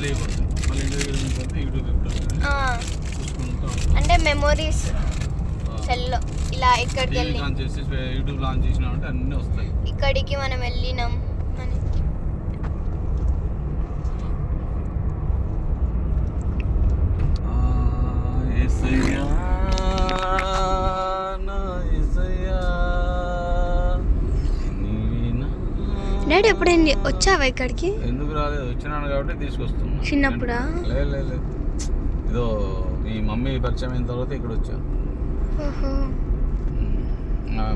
అయిపోతుంది. మళ్ళీ ఇంటికి యూట్యూబ్ అంటే మెమోరీస్ సెల్లో ఇలా ఇక్కడికి వెళ్ళి లాంచ్ చేసి యూట్యూబ్ లాంచ్ చేసినామంటే అన్నీ వస్తాయి. ఇక్కడికి మనం వెళ్ళినాం అని. డాడీ ఎప్పుడైంది వచ్చావా ఇక్కడికి? ఎందుకు రాలేదు, వచ్చినాను కాబట్టి తీసుకొస్తున్నా. చిన్నప్పుడా? లేదు ఇదో మీ మమ్మీ పరిచయం అయిన తర్వాత ఇక్కడ వచ్చా.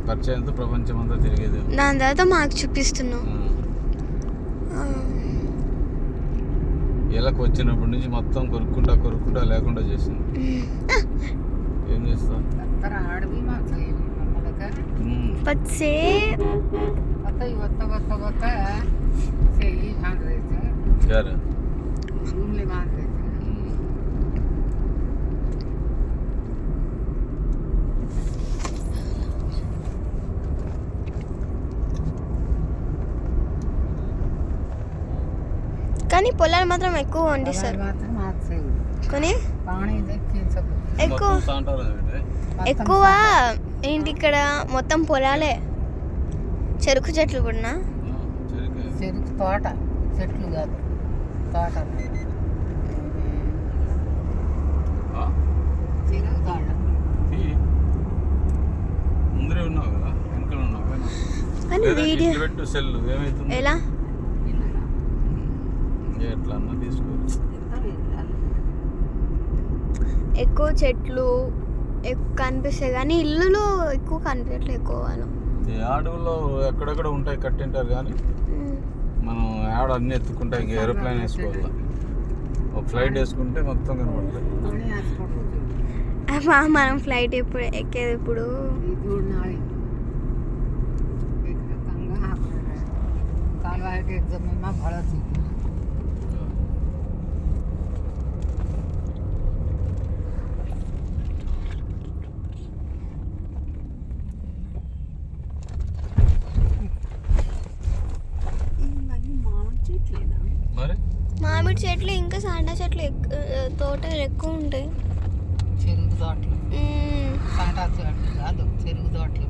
పరిచయంతో ప్రపంచం అంతా తిరిగేది. దాని తర్వాత మాకు చూపిస్తున్నావు. ఇళ్ళకి వచ్చినప్పటి నుంచి మొత్తం కొరుక్కుంటా లేకుండా చేసింది. ఏం చేస్తావు? పచ్చే కానీ పొలాలు మాత్రం ఎక్కువ వండిస్తారు. కానీ ఎక్కువ ఏంటి ఇక్కడ మొత్తం పొలాలే, చెరుకు చెట్లు కూడా. చెరుకు తోట, చెట్లు కాదు తోట. చెరుకు తోట ముందరే ఉన్నావు కదా, వెనకాల ఉన్నావు కదా. కానీ వీడియో పెట్టు సెల్ ఏమైతుంది ఎలా ఎట్లా అన్నా తీసుకో. ఎక్కువ చెట్లు కనిపిస్తాయి కానీ ఇల్లులు ఎక్కువ కనిపించట్లేదు. ఎక్కువ వాళ్ళు అడవుల్లో ఎక్కడెక్కడ ఉంటాయి కట్టింటారు కానీ మనం ఆడ అన్ని ఎత్తుకుంటా. ఇంక ఏరోప్లేన్ వేసుకోవాలి, ఒక ఫ్లైట్ వేసుకుంటే మొత్తం కనబడలేదు. మనం ఫ్లైట్ ఎప్పుడు ఎక్కేది ఇప్పుడు మామిడి చెట్లు ఇంకా సాండా చెట్లు తోటలు ఎక్కువ ఉంటాయి. చెరుకు తోటలు, సాండా చెట్లు కాదు, చెరుకు తోటలు.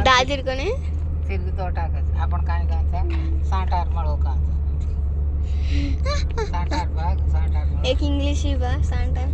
దాదిరుకొని చెరుకు తోట आपण काय घ्यायचा सांटार मळो का सांटार बाग सांटार एक इंग्लिश ही बा सांटार